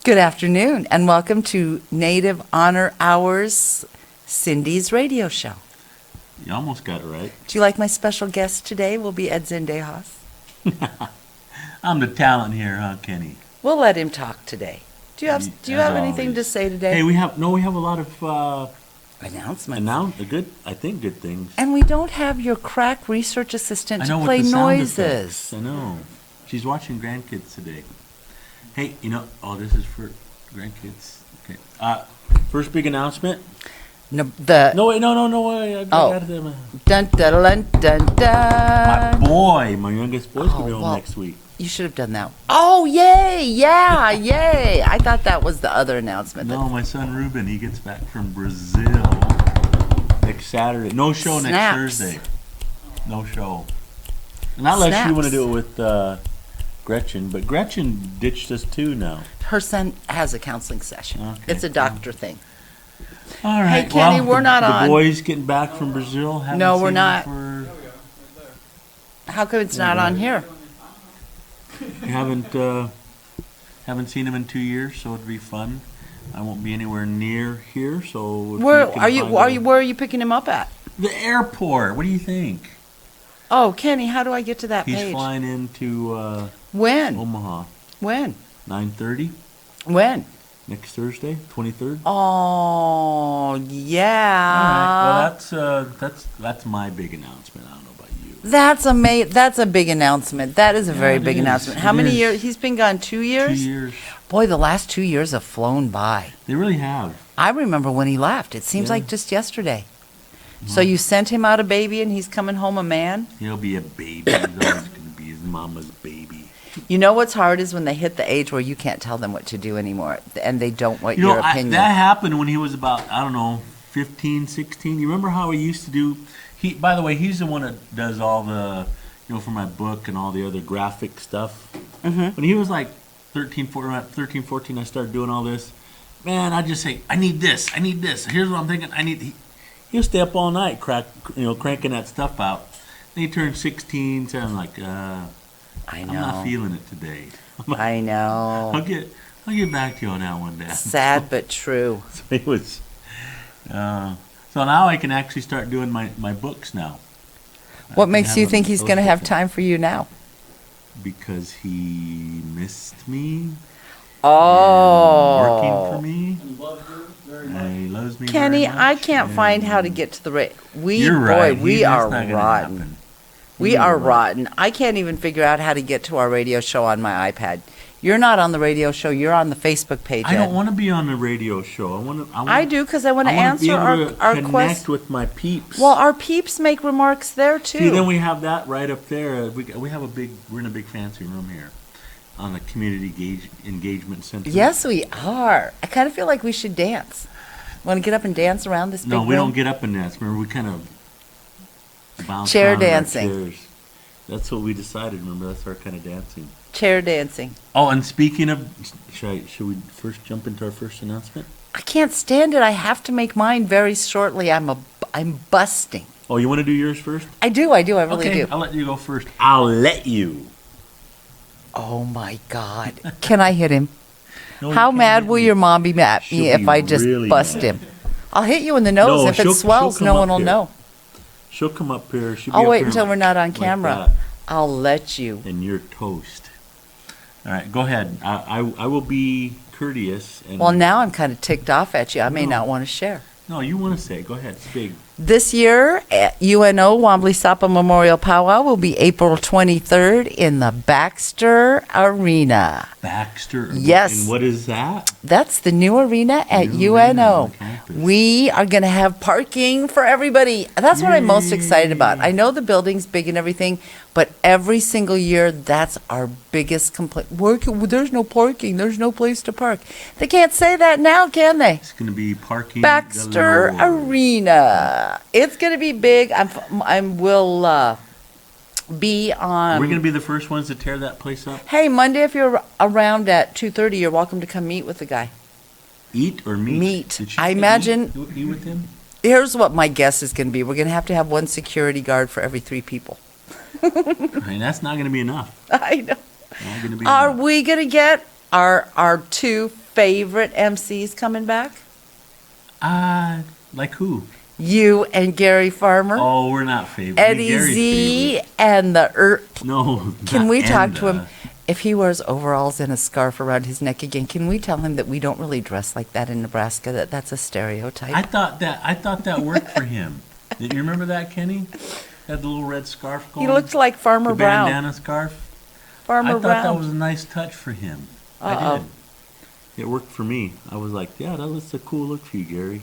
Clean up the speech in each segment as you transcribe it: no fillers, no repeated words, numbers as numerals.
Good afternoon, and welcome to Native Honor Hours, Cindy's radio show. You almost got it right. Do you like my special guest today? Will be Ed Zendejas. I'm the talent here, huh, Kenny? We'll let him talk today. Do you have anything always. to say today? Hey, we have a lot of Announcements. good things. And we don't have your crack research assistant I to know play with the sound noises. effects. I know. She's watching grandkids today. Hey, this is for grandkids. Okay. First big announcement. No, No. Dun, dun, dun, dun, dun. My youngest boy's gonna be home well, next week. You should have done that. Oh, yay! Yeah, yay! I thought that was the other announcement. No, my son Ruben, he gets back from Brazil next Saturday. No show Snaps. next Thursday. No show. Not unless you want to do it with Gretchen, but Gretchen ditched us too now. Her son has a counseling session. Okay. It's a doctor thing. All right. Hey, Kenny, we're not the on. The boys getting back from Brazil. No, we're seen not. them How come it's not on here? haven't seen them in 2 years, so it'd be fun. I won't be anywhere near here, so. If Where you can where are you picking him up at? The airport. What do you think? Oh, Kenny, how do I get to that He's page? flying into When? Omaha. When? 9:30 When? next Thursday, 23rd. Oh, yeah. All right. Well, that's my big announcement. I don't know about you. That's a big announcement. That is a very it big is. announcement. It How many is. years? He's been gone 2 years? 2 years. Boy, the last 2 years have flown by. They really have. I remember when he left. It seems Yeah. like just yesterday. So you sent him out a baby and he's coming home a man? He'll be a baby. He's always going to be his mama's baby. You know what's hard is when they hit the age where you can't tell them what to do anymore, and they don't want your opinion. That happened when he was about, 15, 16. You remember how he used to do? By the way, he's the one that does all the, for my book and all the other graphic stuff. Mhm. When he was like 13, 14, I started doing all this. Man, I'd just say, I need this. Here's what I'm thinking. He'll stay up all night, cranking that stuff out. Then he turned 16, so I'm like, I know. I'm not feeling it today. I know. I'll get back to you on that one, Dad. Sad but true. So it was. So now I can actually start doing my books now. What makes you think he's going to have time for you now? Because he missed me. Oh. Working for me. And he loves me. Kenny, very much, I can't find how to and get to the You're right. we That's are not gonna rotten. happen. We You're are right. rotten. I can't even figure out how to get to our radio show on my iPad. You're not on the radio show. You're on the Facebook page. I don't Ed. want to be on the radio show. I do because I want to answer be able our to connect questions. with my peeps. Well, our peeps make remarks there too. See, then we have that right up there. We have we're in a big fancy room here on the community engagement center. Yes, we are. I kind of feel like we should dance. Want to get up and dance around this big No, we room? don't get up and dance. Remember, we kind of bounce Chair around in our dancing. chairs. That's what we decided. Remember, that's our kind of dancing. Chair dancing. Oh, and speaking of, should we first jump into our first announcement? I can't stand it. I have to make mine very shortly. I'm busting. Oh, you want to do yours first? I do. I really Okay, do. I'll let you go first. I'll let you. Oh my God! Can I hit him? No, you How can't mad hit will me. your mom be at She'll me if be I just really bust mad. him? I'll hit you in the nose. No, If it she'll swells, come no up one will here. know. She'll come up here. She'll be I'll up wait here until we're not on like camera. that, I'll let you. and you're toast. All right, go ahead. I will be courteous. And Well, now I'm kind of ticked off at you. I may No. not want to share. No, you want to say it. Go ahead. It's big. This year, at UNO Wombly Sapa Memorial Powwow will be April 23rd in the Baxter Arena. Baxter. Yes. And what is that? That's the new arena at New arena UNO. on campus. We are going to have parking for everybody. That's what I'm most excited about. I know the building's big and everything, but every single year, that's our biggest complaint. There's no parking. There's no place to park. They can't say that now, can they? It's going to be parking. Baxter galore. Arena. It's going to be big. We'll be on. We're going to be the first ones to tear that place up. Hey, Monday, if you're around at 2:30, you're welcome to come meet with the guy. Eat or meet? Meet. Did she I say imagine- Eat with him? Here's what my guess is going to be. We're going to have one security guard for every 3 people. I mean, that's not going to be enough. I know. Not going to be Are enough. we going to get our 2 favorite MCs coming back? Like who? You and Gary Farmer, Oh, we're not favorite. Eddie Gary's Z, favorite. and the No. Can not we talk and, to him? If he wears overalls and a scarf around his neck again, can we tell him that we don't really dress like that in Nebraska? That's a stereotype. I thought that worked for him. Did you remember that, Kenny? Had the little red scarf going. He looked like Farmer the Brown. bandana scarf. Farmer I thought Brown. that was a nice touch for him. I Uh-oh. did. It worked for me. I was like, yeah, that's a cool look for you, Gary.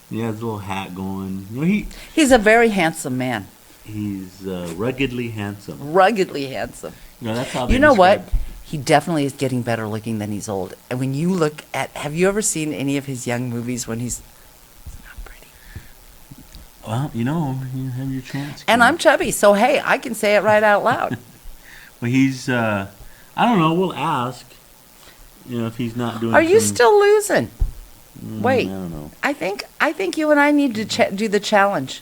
He has a little hat going. You know, He's a very handsome man. he's ruggedly handsome. Ruggedly handsome. You know, that's how they You know what? describe- He definitely is getting better looking than he's old. And when you look at, have you ever seen any of his young movies when he's not pretty? Well, you know, you have your chance. And Kenny. I'm chubby, so hey, I can say it right out loud. Well, he's. I don't know. We'll ask. You know, if he's not doing. Are you some- still losing? Wait. I don't know. I think you and I need to do the challenge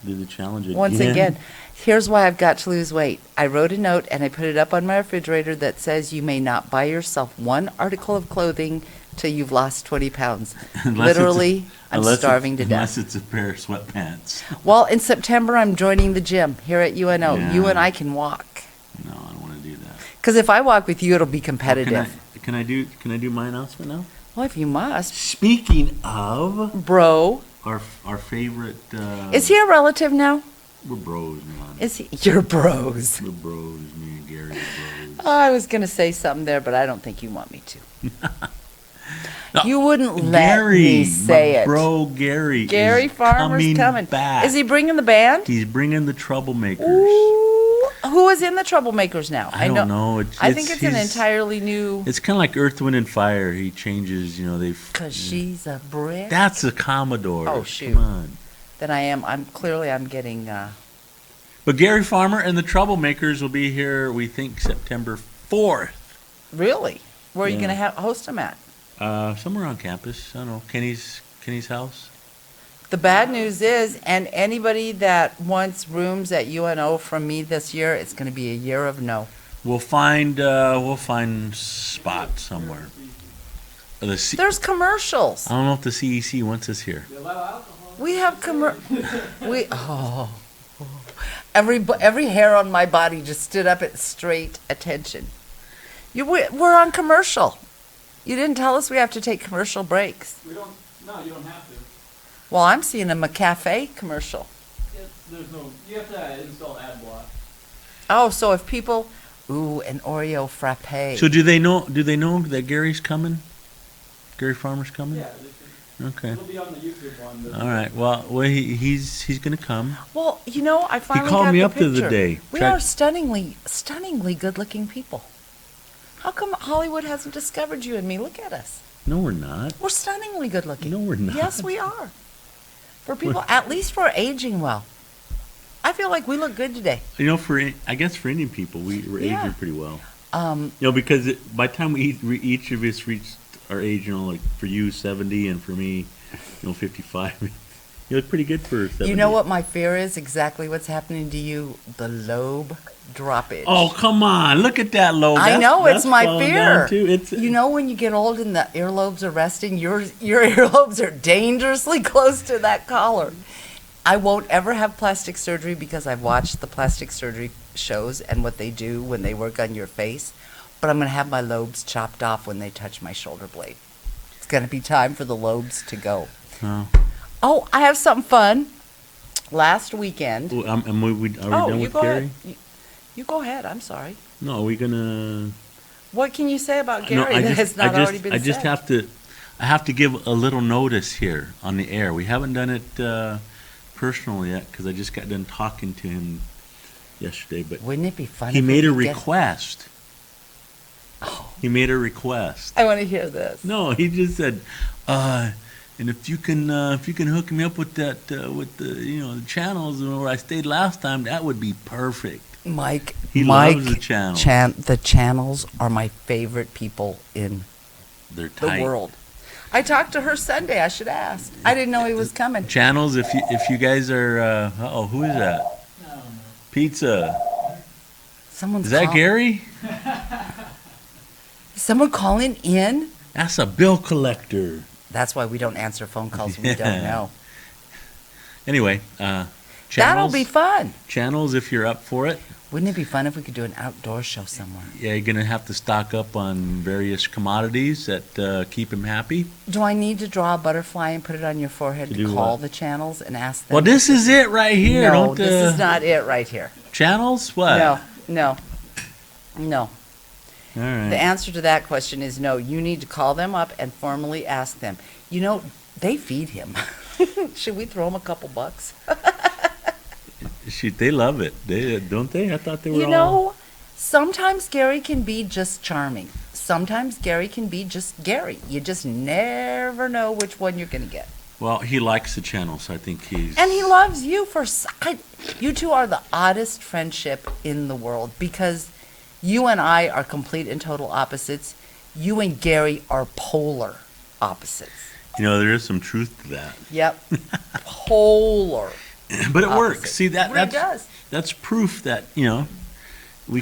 Do the challenge again. once again. Here's why I've got to lose weight. I wrote a note and I put it up on my refrigerator that says you may not buy yourself one article of clothing till you've lost 20 pounds. Unless Literally, I'm unless starving to Unless death. it's a pair of sweatpants. Well, in September, I'm joining the gym here at UNO. Yeah. You and I can walk. No, I don't want to do that. Because if I walk with you, it'll be competitive. Can I do my announcement now? Well, if you must. Speaking of Bro. our favorite. Is he a relative now? We're bros, man. Is he? You're bros. We're bros. Me and Gary are bros. Oh, I was going to say something there, but I don't think you want me to. No, You wouldn't let Gary, me say my it. bro Gary. Gary is Farmer's coming. back. Is he bringing the band? He's bringing the troublemakers. Ooh, who is in the Troublemakers now? I don't know. I think it's an he's- entirely new. It's kind of like Earth, Wind, and Fire. He changes. You know, Because she's a brick. That's a Commodore. Oh, shoot. Come on. Then I'm getting. But Gary Farmer and the Troublemakers will be here. We think September 4th. Really? Where are you Yeah. going to host them at? Somewhere on campus. I don't know. Kenny's house. The bad news is, and anybody that wants rooms at UNO from me this year, it's going to be a year of no. We'll find spots somewhere. There's commercials. I don't know if the CEC wants us here. We have every hair on my body just stood up at straight attention. We're on commercial. You didn't tell us we have to take commercial breaks. No, you don't have to. Well, I'm seeing a McCafe commercial. You have to install ad block. Oh, so if people, an Oreo frappe. So do they know that Gary's coming? Gary Farmer's coming? Yeah, Okay. it'll be on the YouTube one. All right. Well, he's going to come. Well, I finally called got me the up the other picture. day. We Tried- are stunningly good-looking people. How come Hollywood hasn't discovered you and me? Look at us. No, we're not. We're stunningly good-looking. No, we're not. Yes, we are. For people, at least we're aging well. I feel like we look good today. You know, I guess for Indian people, we're Yeah. aging pretty well. Um, You know, because by the time we each of us reached our age, you know, like for you 70 and for me, 55, you look pretty good for 70. you know what my fear is? Exactly what's happening to you. The lobe droppage. Oh, come on. Look at that lobe. I know, it's that's my falling fear. down, too. It's, When you get old and the earlobes are resting, your earlobes are dangerously close to that collar. I won't ever have plastic surgery because I've watched the plastic surgery shows and what they do when they work on your face. But I'm going to have my lobes chopped off when they touch my shoulder blade. It's going to be time for the lobes to go. Oh. Oh, I have something fun. Last weekend. Oh, are we done you with go Gary? ahead. You go ahead. I'm sorry. No, are we gonna? What can you say about No, Gary that has not already been I just said? have to give a little notice here on the air. We haven't done it personally yet because I just got done talking to him yesterday. But Wouldn't it be funny? he if made we a could get- request. He made a request. I want to hear this. No, he just said, and if you can hook me up with that with the channels where I stayed last time, that would be perfect. Mike, He loves the channels. The channels are my favorite people in They're the tight. world. I talked to her Sunday. I should ask. I didn't know he was coming. Channels. If you guys are, who is that? Pizza. Someone's Is that Gary? Is someone calling in? That's a bill collector. That's why we don't answer phone calls we Yeah. don't know. Anyway, That'll channels. be fun. Channels, if you're up for it. Wouldn't it be fun if we could do an outdoor show somewhere? Yeah, you're going to have to stock up on various commodities that keep him happy. Do I need to draw a butterfly and put it on your forehead To to do call what? the channels and ask them? Well, this is it right here. No, Don't, this is not it right here. Channels? What? No. All right. The answer to that question is no. You need to call them up and formally ask them. You know, they feed him. Should we throw him a couple bucks? Shoot, they love it. Don't they? I thought they were You all... know, sometimes Gary can be just charming. Sometimes Gary can be just Gary. You just never know which one you're going to get. Well, he likes the channels. I think he's... And he loves you for... You two are the oddest friendship in the world because you and I are complete and total opposites. You and Gary are polar opposites. You know, there is some truth to that. Yep. Polar. But it opposite. works. See, It really does. that's proof that, we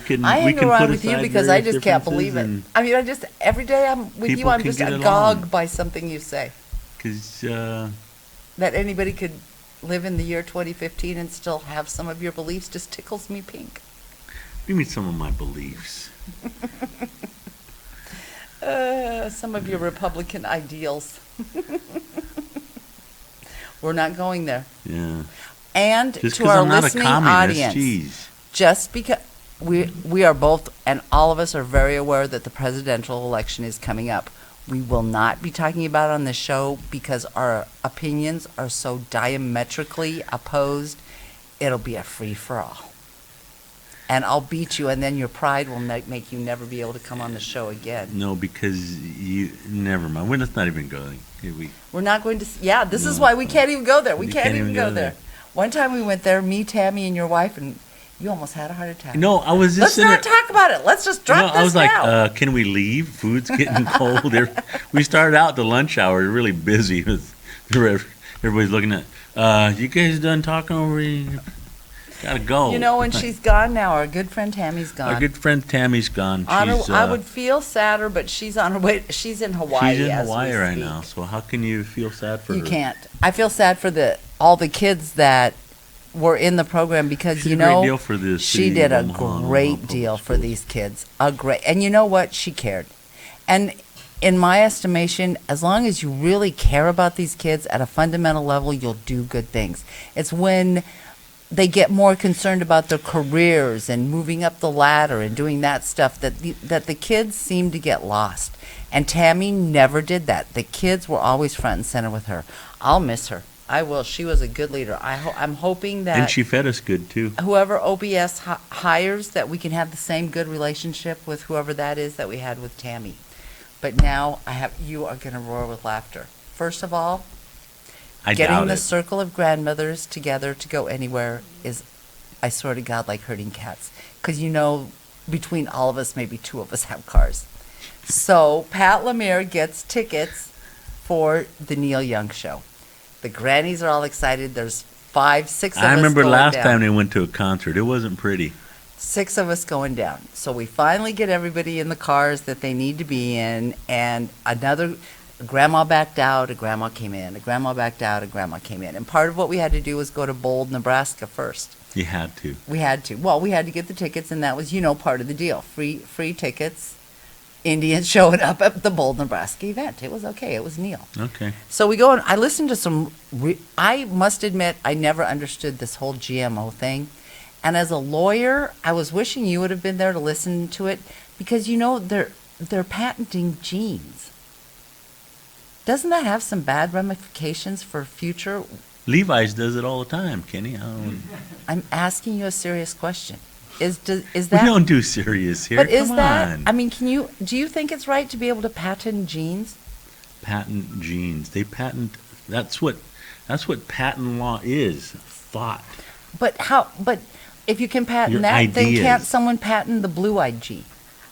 can I we hang can around put with you aside because I various just can't differences believe it. I mean, every day I'm with you, people I'm can just get agog along. by something you say. Because That anybody could live in the year 2015 and still have some of your beliefs just tickles me pink. give me some of my beliefs. Some of your Republican ideals. We're not going there. Yeah. And Just to because our I'm not a listening communist, audience, geez. just because we are both, and all of us are very aware that the presidential election is coming up. We will not be talking about it on the show because our opinions are so diametrically opposed. It'll be a free-for-all. And I'll beat you, and then your pride will make you never be able to come on the show again. No, because never mind. We're just not even going. We're not going to. Yeah, this is No. why we can't even go there. We You can't even go there. One time we went there, me, Tammy, and your wife, and you almost had a heart attack. No, I was Let's just in not talk about it. Let's just drop I was this like, now. can we leave? Food's getting cold. We started out the lunch hour really busy. Everybody's looking at, you guys done talking over here? Gotta go. You know, when she's gone now, our good friend Tammy's gone. Our good friend Tammy's gone. I would feel sadder, but she's on her way. She's in Hawaii. She's in as we Hawaii right speak. now, so how can you feel sad for You her? can't. I feel sad for all the kids that were in the program because She you did a great know deal for the she city did a of Omaha and great Omaha deal Public for Schools. these kids. And you know what? She cared. And in my estimation, as long as you really care about these kids at a fundamental level, you'll do good things. It's when they get more concerned about their careers and moving up the ladder and doing that stuff that the kids seem to get lost. And Tammy never did that. The kids were always front and center with her. I'll miss her. I will. She was a good leader. I'm hoping that And she fed us good too. whoever OBS hires, that we can have the same good relationship with whoever that is that we had with Tammy. But now you are going to roar with laughter. First of all, I getting doubt the it. circle of grandmothers together to go anywhere is, I swear to God, like herding cats. Because between all of us, maybe two of us have cars. So Pat Lemire gets tickets for the Neil Young show. The grannies are all excited. There's 5, 6 of us I remember going last down. time they went to a concert. It wasn't pretty. 6 of us going down. So we finally get everybody in the cars that they need to be in, and a grandma backed out, a grandma came in, a grandma backed out, a grandma came in. And part of what we had to do was go to Bold, Nebraska first. You had to. We had to. Well, we had to get the tickets, and that was, part of the deal. Free tickets, Indians showing up at the Bold, Nebraska event. It was okay. It was Neil. Okay. So we go, and I listened to some, I must admit, I never understood this whole GMO thing. And as a lawyer, I was wishing you would have been there to listen to it because, they're patenting genes. Doesn't that have some bad ramifications for future? Levi's does it all the time, Kenny. I'm asking you a serious question. Is We that? don't do serious here. But is Come that? on. I mean, do you think it's right to be able to patent genes? Patent genes. They patent. That's what patent law is. Thought. But if you can patent Your that, then ideas. can't someone patent the blue-eyed G,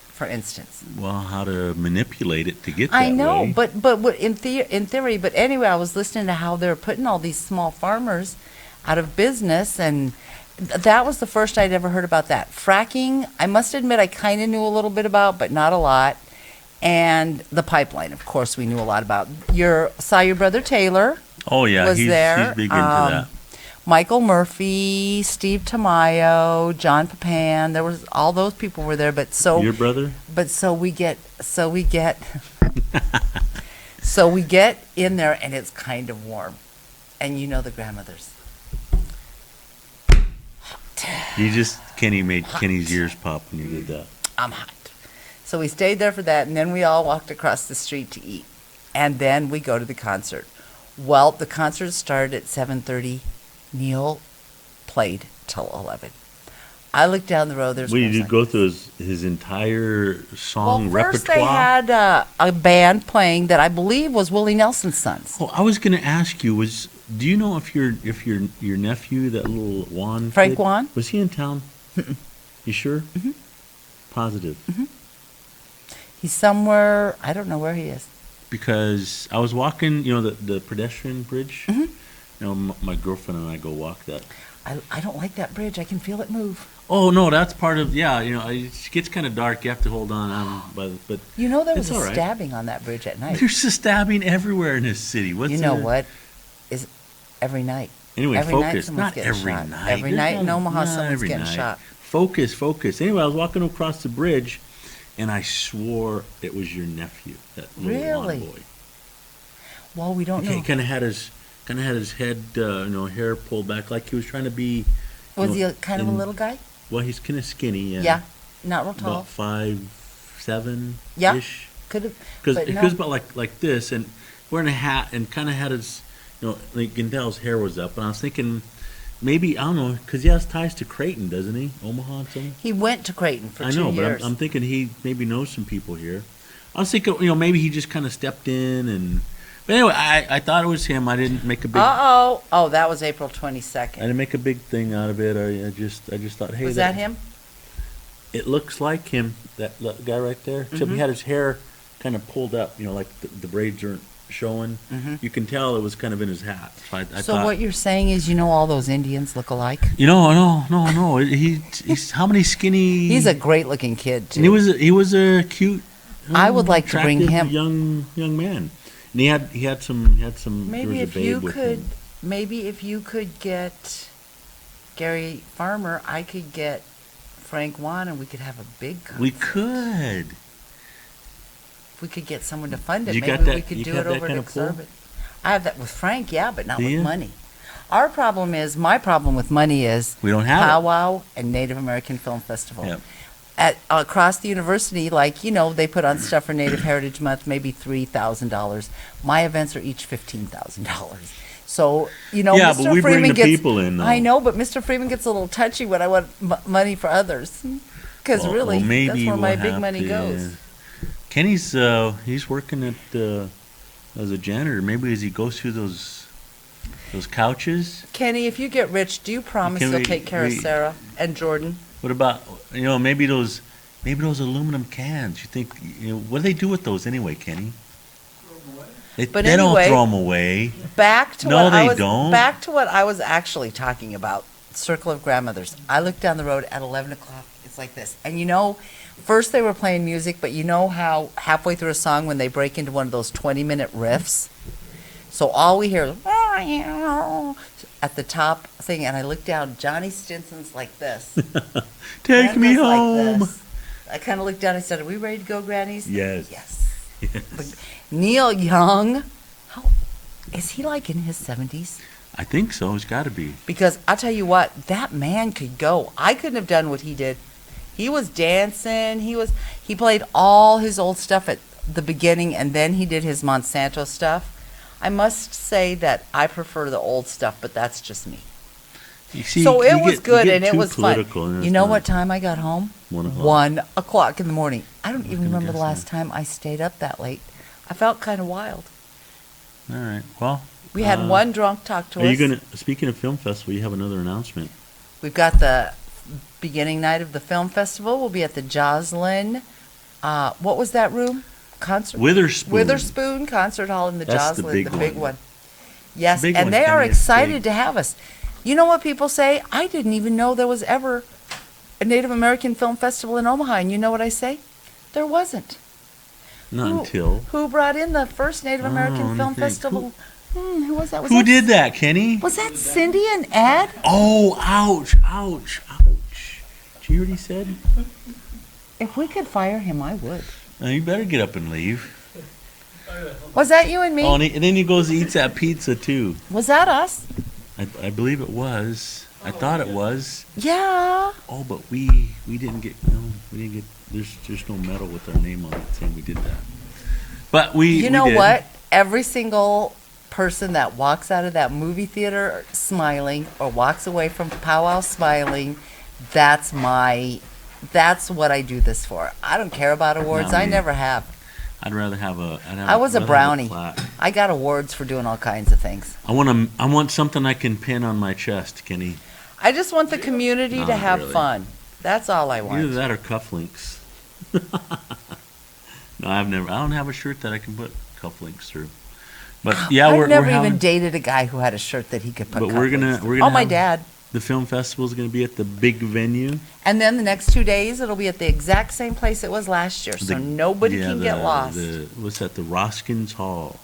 for instance? Well, how to manipulate it to get that I know, way. but what in theory. But anyway, I was listening to how they're putting all these small farmers out of business, and that was the first I'd ever heard about that. Fracking, I must admit, I kind of knew a little bit about, but not a lot. and the pipeline, of course, we knew a lot about. Saw your brother Taylor Oh yeah, was he's there. big into that. Michael Murphy, Steve Tamayo, John Papan. There was all those people were there, but Your brother? so we get so we get in there and it's kind of warm, and you know the grandmothers. Kenny made Kenny's ears pop when you did that. I'm hot. So we stayed there for that, and then we all walked across the street to eat, and then we go to the concert. Well, the concert started at 7:30. Neil played till 11. I looked down the road. There's Well, you girls did like go this. through his entire song Well, first repertoire. they had a band playing that I believe was Willie Nelson's sons. Oh, I was going to ask you, do you know if your nephew, that little Juan Frank kid, Juan? was he in town? You sure? Mhm. Positive. He's somewhere, I don't know where he is. Because I was walking, the pedestrian bridge. Mhm. My girlfriend and I go walk that. I don't like that bridge. I can feel it move. Oh no, that's part of it gets kind of dark. You have to hold on, but You know there It's was a all right. stabbing on that bridge at night. there's a stabbing everywhere in this city. What's You know the- what? Is every night. Anyway, Every night focus. someone's Not getting every shot. night. Every There's night in no- Omaha not someone's every getting night. shot. Focus. Anyway, I was walking across the bridge, and I swore it was your nephew, that little Really? blonde boy. Well, we don't know. He kind of had his head, hair pulled back, like he was trying to be. Was he know, a kind of a in- little guy? Well, he's kind of skinny. Yeah. Yeah. Not real tall. About 5'7" Yeah. ish. Could have. Because But it no. goes about like this, and wearing a hat, and kind of had his, like Gindel's hair was up, and I was thinking, maybe I don't know, because he has ties to Creighton, doesn't he? Omaha and something. He went to Creighton for I 2 know, years. but I'm thinking he maybe knows some people here. I was thinking, maybe he just kind of stepped in, and but anyway, I thought it was him. I didn't make a big. Uh-oh. Oh, that was April I 22nd. didn't make a big thing out of it. I just thought, hey, Was that him? It looks like him, that guy right there. Except Mhm. he had his hair kind of pulled up, like the braids aren't showing. Mhm. You can tell it was kind of in his hat. So I So thought, what you're saying is all those Indians look alike? no. He's how many skinny? He's a great-looking kid, too. And he was a cute. I would like to bring attractive him- young man. And he had some. There Maybe was a if babe you with could, him. maybe if you could get Gary Farmer, I could get Frank Juan, and we could have a big concert. We could. If we could get someone to fund it, You maybe got that- we could you do got it that over kind at of pull? Exurban. I have that with Frank, yeah, but not Do with you? money. My problem with money is We don't have it. Powwow and Native American Film Festival. Yep. Across the university, they put on stuff for Native Heritage Month, maybe $3,000. My events are each $15,000. So, Yeah, Mr. but we bring Freeman the gets, people in, though. I know, but Mr. Freeman gets a little touchy when I want money for others. Because Well, really, maybe that's where my we'll big have money to, goes. Kenny's he's working at as a janitor. Maybe as he goes through those couches. Kenny, if you get rich, do you promise Can you'll we- take care of we- Sarah and Jordan? What about maybe those aluminum cans? You think what do they do with those anyway, Kenny? But they anyway- don't throw them away. Back to No, what I they was don't. back to what I was actually talking about. Circle of Grandmothers. I looked down the road at 11 o'clock. It's like this. And first they were playing music, but you know how halfway through a song when they break into one of those 20-minute riffs? So all we hear is at the top thing, and I looked down, Johnny Stinson's like this. Take me Brenda's like home. this. I kind of looked down and said, "Are we ready to go, Grannies?" Yes. Yes. But Neil Young, is he like in his 70s? I think so. It's got to be. Because I'll tell you what, that man could go. I couldn't have done what he did. He was dancing. He played all his old stuff at the beginning, and then he did his Monsanto stuff. I must say that I prefer the old stuff, but that's just me. You see, So it you was get- good you get and it too was fun. political, and You it's know not- what time I got home? 1 o'clock. 1 o'clock in the morning. I don't even gonna remember the guess last that. time I stayed up that late. I felt kind of wild. All right. Well, We had one drunk talk to Are us. you gonna? Speaking of film festival, you have another announcement. We've got the beginning night of the film festival. We'll be at the Joslin. What was that room? Concert. Witherspoon. Concert Hall in the That's the Joslin, big one. one. Yes, big and one, they are Kenny, it's excited big. to have us. You know what people say? I didn't even know there was ever a Native American film festival in Omaha, and you know what I say? There wasn't. Not Who- until. Who brought in the first Native American let me Film think. Festival? Who was that? Was Who that did that, Kenny? Was that Cindy and Ed? Oh, ouch, ouch, ouch. Did you hear what he said? If we could fire him, I would. You better get up and leave. Was that you and me? Oh, and then he goes and eats that pizza, too. Was that us? I believe it was. I thought it was. Yeah. Oh, but we didn't get, there's no medal with our name on it saying we did that. But we You know did. what? Every single person that walks out of that movie theater smiling or walks away from powwow smiling, that's what I do this for. I don't care about awards. Not I me. never have. I'd rather have I was a rather have brownie. plaque. I got awards for doing all kinds of things. I want something I can pin on my chest, Kenny. I just want the community to Not have really. fun. That's all I Either want. that or cufflinks. No, I don't have a shirt that I can put cufflinks through. But yeah, I've we're never having. even dated a guy who had a shirt that he could put. But we're gonna cufflinks through. have Oh, my dad. The film festival is going to be at the big venue. And then the next 2 days, it'll be at the exact same place it was last year, so nobody Yeah, can get lost. What's that? The Roskins Hall.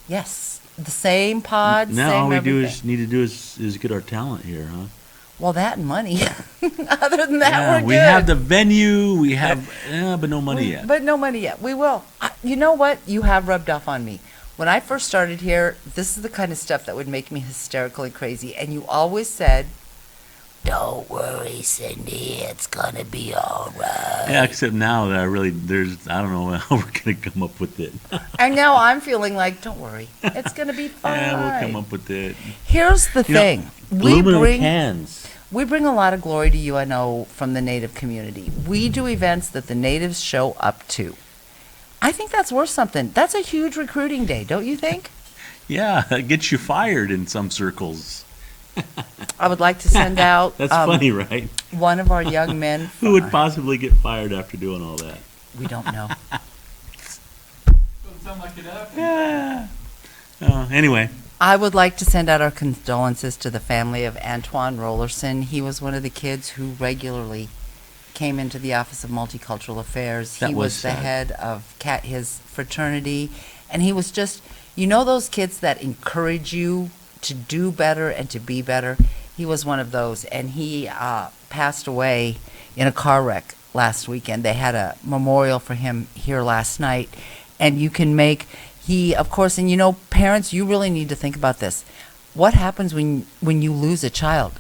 Yes, the same pod, Now same all we everything. need to do is get our talent here, huh? Well, that and money. Other than that, Yeah, we're we good. have the venue. We have, but no money yet. But no money yet. We will. You know what? You have rubbed off on me. When I first started here, this is the kind of stuff that would make me hysterical and crazy. And you always said, "Don't worry, Cindy. It's gonna be all right." Yeah, except now that I don't know how we're going to come up with it. And now I'm feeling like, "Don't worry. It's gonna be fine." Yeah, we'll come up with it. Here's the You know, thing. Aluminum cans. We bring a lot of glory to UNO from the Native community. We do events that the Natives show up to. I think that's worth something. That's a huge recruiting day, don't you think? Yeah, that gets you fired in some circles. I would like to send out That's funny, right? one of our young men. Who would possibly get fired after doing all that? We don't know. Doesn't sound like it happened. Yeah. Anyway, I would like to send out our condolences to the family of Antoine Rollerson. He was one of the kids who regularly came into the Office of Multicultural Affairs. That He was was the sad. head of his fraternity, and he was just, those kids that encourage you to do better and to be better. He was one of those, and he passed away in a car wreck last weekend. They had a memorial for him here last night, and you can make of course, and parents, you really need to think about this. What happens when you lose a child?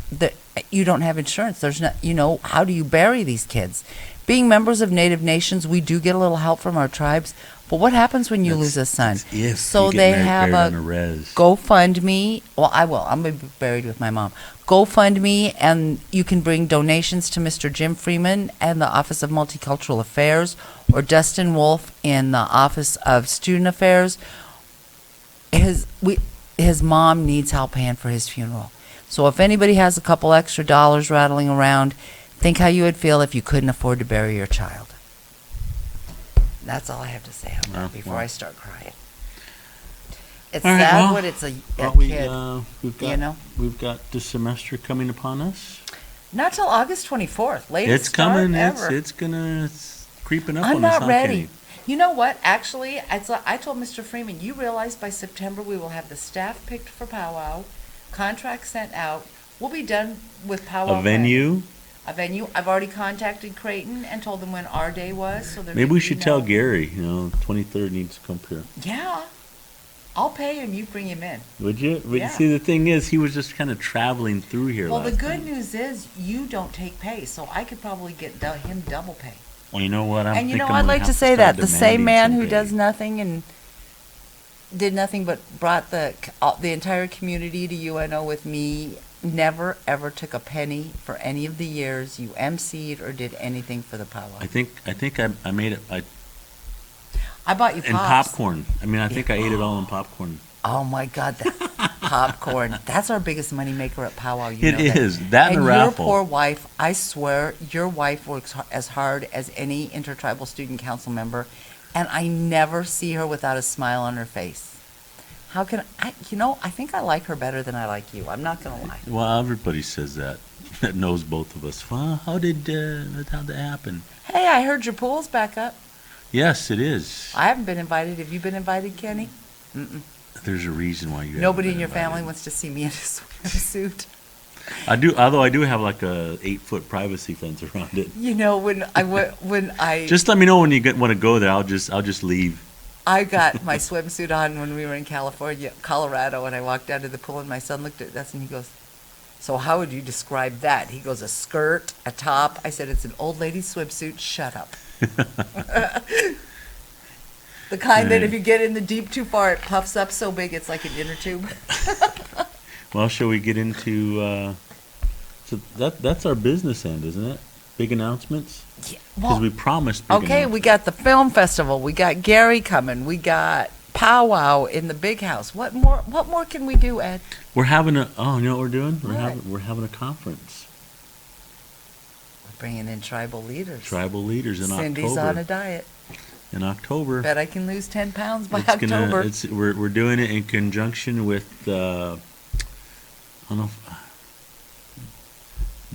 You don't have insurance. There's not, how do you bury these kids? Being members of Native nations, we do get a little help from our tribes. But what happens when you lose a son? if So you get they buried have on a a res. GoFundMe. Well, I will. I'm going to be buried with my mom. GoFundMe, and you can bring donations to Mr. Jim Freeman and the Office of Multicultural Affairs, or Dustin Wolf in the Office of Student Affairs. His mom needs help paying for his funeral. So if anybody has a couple extra dollars rattling around, think how you would feel if you couldn't afford to bury your child. That's all I have to say on that before I start crying. It's All right, sad well, when it's a kid, we've got the semester coming upon us. Not till August 24th. Latest It's coming. start ever. It's creeping up I'm on us. not huh, ready. Kenny? You know what? Actually, I told Mr. Freeman, you realize by September we will have the staff picked for powwow, contracts sent out. We'll be done with powwow. A venue. A venue. I've already contacted Creighton and told them when our day was. So they're Maybe we good to should tell know. Gary. 23rd needs to come here. Yeah. I'll pay him. You bring him in. Would you? But Yeah. see, the thing is, he was just kind of traveling through here. Well, the last good time. news is you don't take pay, so I could probably get him double pay. Well, you know what? And think I'm I'd gonna like have to say start that the same demanding man who some does pay. nothing and did nothing but brought the entire community to UNO with me, never ever took a penny for any of the years you emceed or did anything for the powwow. I think I made it I bought you in pops. popcorn. I mean, I think I ate it all in popcorn. Oh my God, that popcorn! That's our biggest moneymaker at powwow. You It know that. is. That and And the your raffle. poor wife, I swear, your wife works as hard as any intertribal student council member, and I never see her without a smile on her face. How can I? I think I like her better than I like you. I'm not gonna lie. Well, everybody says that. That knows both of us. Well, how'd that happen? Hey, I heard your pool's back up. Yes, it is. I haven't been invited. Have you been invited, Kenny? Mm-mm. There's a reason why you haven't Nobody been in your invited. family wants to see me in a swimsuit. I do, although I do have like a 8-foot privacy fence around it. You know, when I Just let me know when you want to go there. I'll just leave. I got my swimsuit on when we were in California, Colorado, and I walked out of the pool, and my son looked at us and he goes, "So how would you describe that?" He goes, "A skirt, a top." I said, "It's an old lady swimsuit. Shut up." The kind that if you get in the deep too far, it puffs up so big it's like an inner tube. Well, shall we get into? So that's our business end, isn't it? Big announcements. Yeah, Because well, we promised. Big okay, we got the film festival. We got Gary coming. We got powwow in the big house. What more? What more can we do, Ed? We're having a. Oh, you know what we're doing? What? We're having a conference. We're bringing in tribal leaders. Tribal leaders in Cindy's October. on a diet. In October. Bet I can lose 10 pounds by It's October. we're doing it in conjunction with I don't know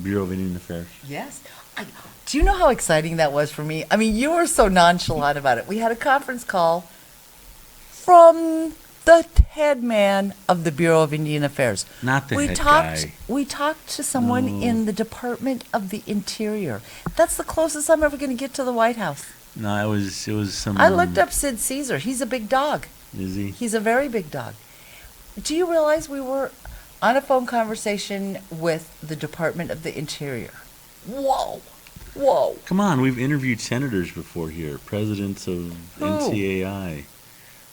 Bureau of Indian Affairs. Yes. Do you know how exciting that was for me? I mean, you were so nonchalant about it. We had a conference call from the head man of the Bureau of Indian Affairs. Not the we head talked, guy. We talked to someone No. in the Department of the Interior. That's the closest I'm ever going to get to the White House. No, it was some. I looked up Sid Caesar. He's a big dog. Is he? He's a very big dog. Do you realize we were on a phone conversation with the Department of the Interior? Whoa. Whoa. Come on, we've interviewed senators before here, presidents of Who? NCAI.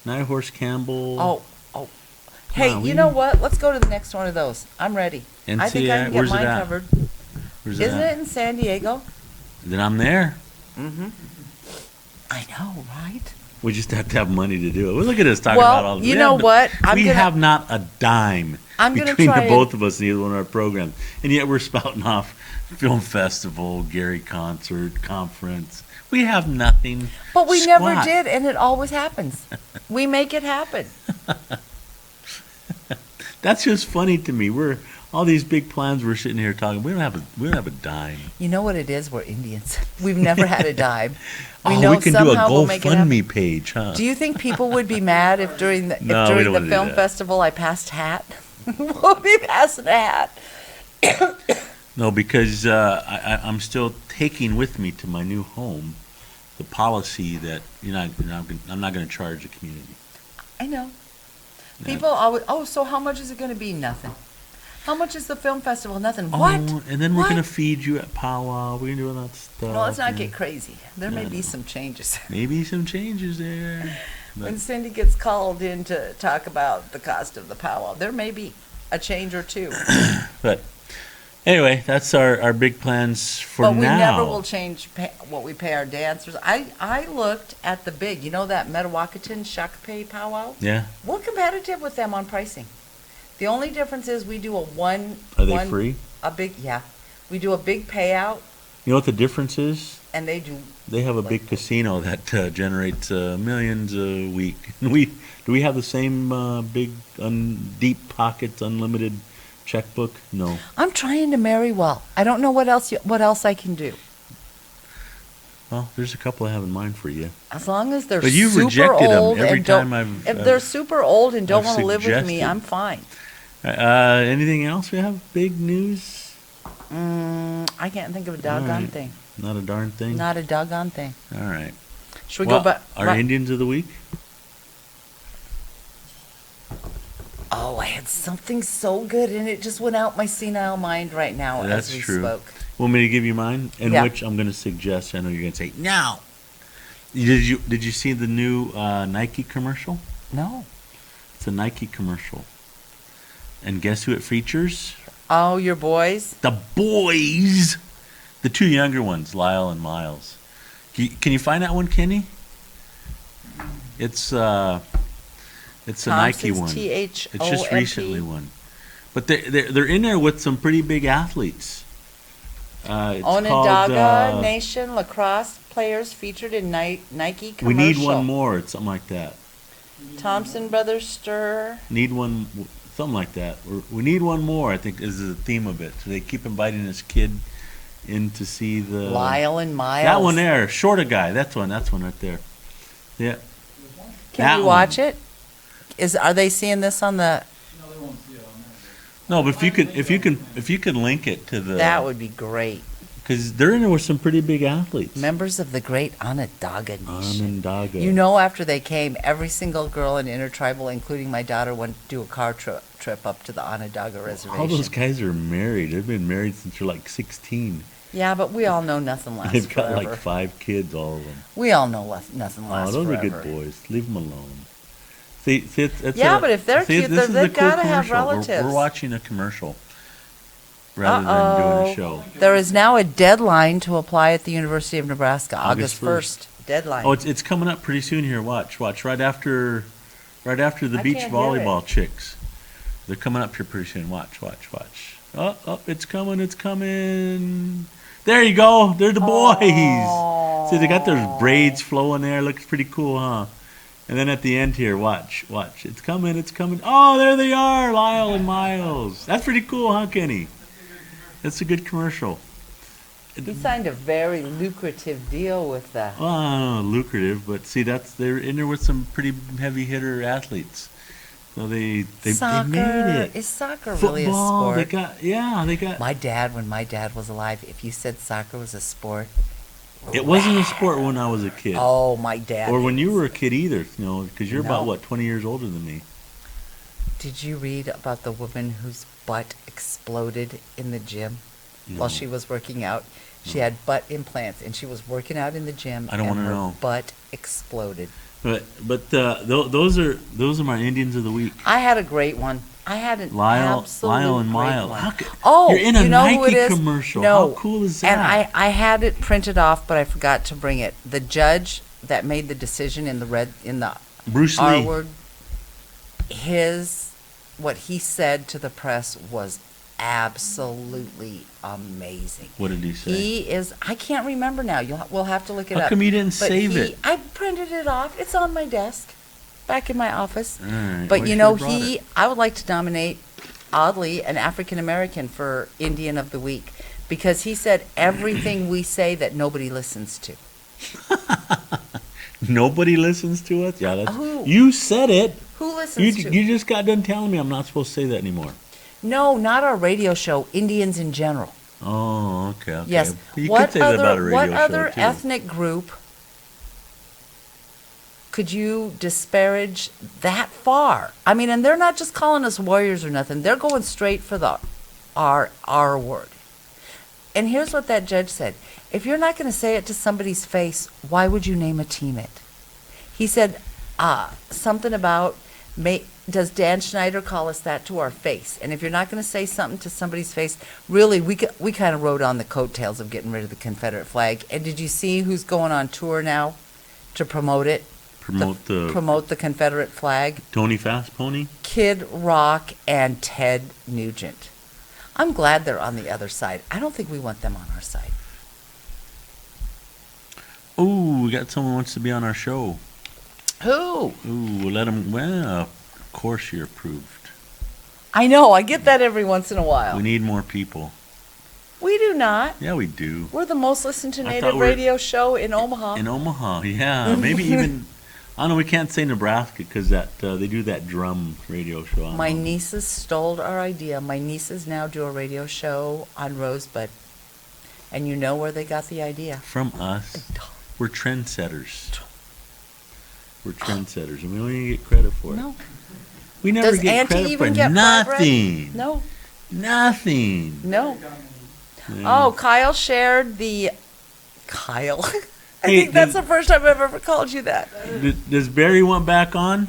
Nighthorse Campbell. Oh. Hey, on, you know what? Let's go to the next one of those. I'm ready. I think I NCAI, can get where's it mine at? covered. Where's Isn't at? it in San Diego? Then I'm there. Mm-hmm. I know, right? We just have to have money to do it. Well, look at us talking Well, about all this. you We know have no- what? I'm we gonna- have not a dime I'm gonna between try the and- both of us in either one of our programs. And yet we're spouting off film festival, Gary concert, conference. We have nothing. But we never Squat. did, and it always happens. We make it happen. That's just funny to me. We're all these big plans we're sitting here talking. We don't have a dime. You know what it is? We're Indians. We've never had a dime. We know can do a somehow we'll make it happen. GoFundMe page, huh? Do you think people would be mad if during the No, we don't wanna do film that. festival I passed hat? We'll be passing a hat. No, because I'm still taking with me to my new home the policy that I'm not going to charge the community. I know. Yeah. People always, so how much is it going to be? Nothing. How much is the film festival? Nothing. Oh, What? and then we're What? going to feed you at powwow. We're going to do all that stuff. Well, let's not and get crazy. There may Yeah, be no. some changes. maybe some changes there. When But Cindy gets called in to talk about the cost of the powwow, there may be a change or two. but anyway, that's our big plans for But we now. never will change what we pay our dancers. I looked at the big, you know that Metawakan Shakopee powwow? Yeah. We're competitive with them on pricing. The only difference is we do a one. Are they free? A big, yeah. We do a big payout, You know what the difference is? and they do. They have a big casino that generates millions a week. Do we have the same big, deep pockets, unlimited checkbook? No. I'm trying to marry well. I don't know what else I can do. Well, there's a couple I have in mind for you. As long as they're But you've super rejected 'em old every and don't. time I've- If they're super old and don't I've want to live with me, suggested. I'm fine. Anything else we have? Big news? I can't think of a doggone right. thing. Not a darn thing? Not a doggone thing. All right. Should we Well, go back? our Indians of the week? Oh, I had something so good, and it just went out my senile mind right now That's as we true. spoke. Want me to give you mine? In Yeah. which I'm going to suggest, I know you're going to say, no. Did you see the new Nike commercial? No. It's a Nike commercial. And guess who it features? Oh, your boys? The boys! The two younger ones, Lyle and Miles. Can you find that one, Kenny? It's a Nike Thompson's one. THOMP. It's just recently one. But they're in there with some pretty big athletes. It's Onondaga called, Nation lacrosse players featured in Nike commercial. We need one more. It's something like that. Thompson brothers stir. Need one, something like that. We need one more, I think, is the theme of it. So they keep inviting this kid in to see the... Lyle and Miles. That one there, shorter guy. That's one right there. Yeah. Can That we watch it? Are they seeing this on the? No, they won't see it on there. No, but if you could link it to the. That would be great. Because they're in there with some pretty big athletes. Members of the great Onondaga Nation. Onondaga. You know, after they came, every single girl in Intertribal, including my daughter, went to do a car trip up to the Onondaga Reservation. All those guys are married. They've been married since they're like 16. Yeah, but we all know nothing lasts They've got forever. like 5 kids, all of them. We all know nothing Oh, lasts those forever. are good boys. Leave them alone. See, it's Yeah, but if they're cute, this is they've a cool gotta have commercial. relatives. We're watching a commercial rather than doing a show. There is now a deadline to apply at the University of Nebraska, August 1st. Deadline. Oh, it's coming up pretty soon here. Watch. Right after the I beach can't hear volleyball chicks. They're coming up here pretty soon. Watch. Oh, it's coming. There you go. They're the boys. See, they got those braids flowing there. Looks pretty cool, huh? And then at the end here, watch. It's coming. Oh, there they are, Lyle and Miles. That's pretty cool, huh, Kenny? That's a good commercial. He signed a very lucrative deal with that. Well, I don't know, lucrative, but see, they're in there with some pretty heavy hitter athletes. So they made it. Is soccer really a Football, sport? they got. My dad, when my dad was alive, if you said soccer was a sport, It wasn't a sport when I was a kid. oh, my dad. Or when you were a kid either, because you're about, No. 20 years older than me. Did you read about the woman whose butt exploded in the gym while she was working out? She had butt implants, and she was working out in the gym. I don't and wanna her know. butt exploded. But those are my Indians of the week. I had a great one. I had an Lyle absolute and great Miles. one. Oh, you're in a you know who it Nike is? commercial. No. How cool is that? And I had it printed off, but I forgot to bring it. The judge that made the decision in the Bruce R Lee. word, what he said to the press was absolutely amazing. What did he say? I can't remember now. We'll have to look it How up. come you didn't But save it? I printed it off. It's on my desk, back in my office. All right, But well, you you know, should've brought it. I would like to nominate, oddly, an African American for Indian of the Week, because he said everything we say that nobody listens to. Nobody listens to us? Yeah, Who? You said it. Who listens to? You just got done telling me I'm not supposed to say that anymore. No, not our radio show. Indians in general. Oh, okay. Yes. You What could say that about a radio what show, other too. ethnic group could you disparage that far? I mean, and they're not just calling us warriors or nothing. They're going straight for the R word. And here's what that judge said. If you're not going to say it to somebody's face, why would you name a team it? He said something about, does Dan Schneider call us that to our face? And if you're not going to say something to somebody's face, really, we kind of rode on the coattails of getting rid of the Confederate flag. And did you see who's going on tour now to promote it? Promote the Confederate flag? Tony Fast Pony? Kid Rock and Ted Nugent. I'm glad they're on the other side. I don't think we want them on our side. Ooh, we got someone who wants to be on our show. Who? Ooh, we'll let him. Well, of course you're approved. I know, I get that every once in a while. We need more people. We do not. Yeah, we do. We're the most listened to I native thought we're- radio show in Omaha. In Omaha, yeah. Maybe even, I don't know, we can't say Nebraska because they do that drum radio show. on My nieces stole our idea. My nieces now do a radio show on Rosebud. And you know where they got the idea? From us. We're trendsetters. We're trendsetters, and we don't even get credit for it. No. We never Does get Auntie credit even for get fry bread? nothing. No. Nothing. No. Yeah. Oh, Kyle shared the... Kyle? I Hey, think that's the first time I've ever called you that. Does Barry want back on?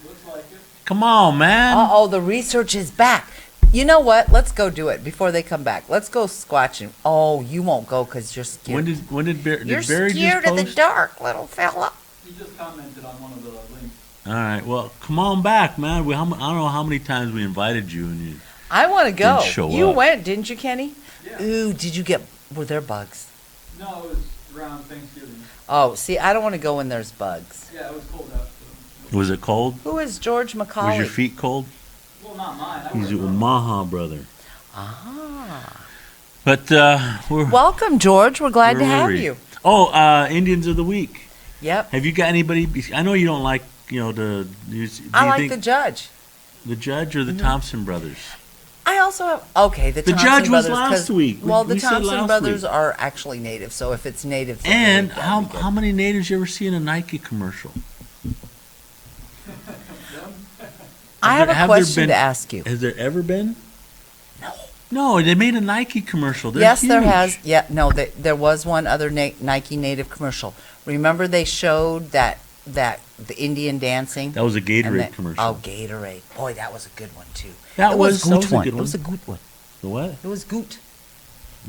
Looks like it. Come on, man. Uh-oh, the research is back. You know what? Let's go do it before they come back. Let's go squatching. Oh, you won't go because you're scared. When did Barry? You're Did Barry scared just of the post? dark, little fella. He just commented on one of the links. All right. Well, come on back, man. I don't know how many times we invited you, and you. I want to go. Didn't show You up. went, didn't you, Kenny? Yeah. Ooh, were there bugs? No, it was around Thanksgiving. Oh, see, I don't want to go when there's bugs. Yeah, it was cold out. So. Was it cold? Who is George Was McCauley? your feet cold? Well, not mine. I He's wear a gloves. Omaha brother. Ah. But we're. Welcome, George. We're glad where to were have we? you. Oh, Indians of the week. Yep. Have you got anybody? I know you don't like, do you I like think the judge. the judge or the Thompson brothers? I also have the The Thompson judge was brothers, last 'cause- week. Well, We the said Thompson last brothers week. are actually native, so if it's native, then And that'd how be good. how many natives you ever see in a Nike commercial? I have there- a have there question been- to ask you. Has there ever been? No. No, they made a Nike commercial. They're Yes, there huge. has. Yeah, no, there was one other Nike native commercial. Remember they showed that the Indian dancing? That was a and Gatorade commercial. Oh, Gatorade. Boy, that was a good one too. That It was good a good It one. was a good one. The what? It was good.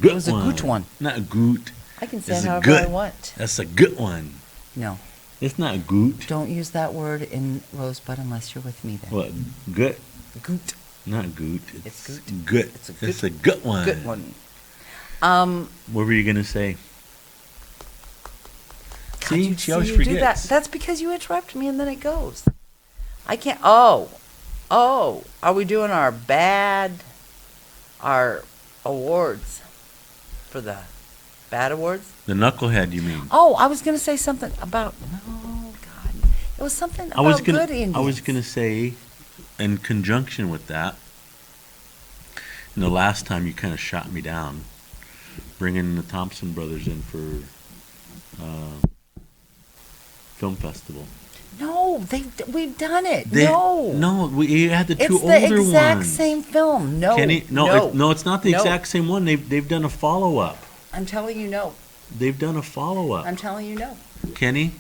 Good was a good one. Not a goot. I can say It's it a however I good. want. That's a good one. No, It's not goot. don't use that word in Rosebud unless you're with me then. What? Good. Goot. Not goot. It's goot. Good. It's a good- It's a good one. Good one. What were you gonna say? God, See, you she always you do that. forgets. That's because you interrupt me and then it goes. I can't. Oh, are we doing our awards for the bad awards? The knucklehead, you mean? Oh, I was going to say something about. No, God, it was something about I was gonna. good Indians. I was gonna say, in conjunction with that, the last time you kind of shot me down, bringing the Thompson brothers in for film festival. No, we've done it. They- no, no, you had the two it's older the exact ones. same film. No, Kenny, no, it's not the No. exact same one. They've done a follow up. I'm telling you, no. They've done a follow up. I'm telling you, no. Kenny,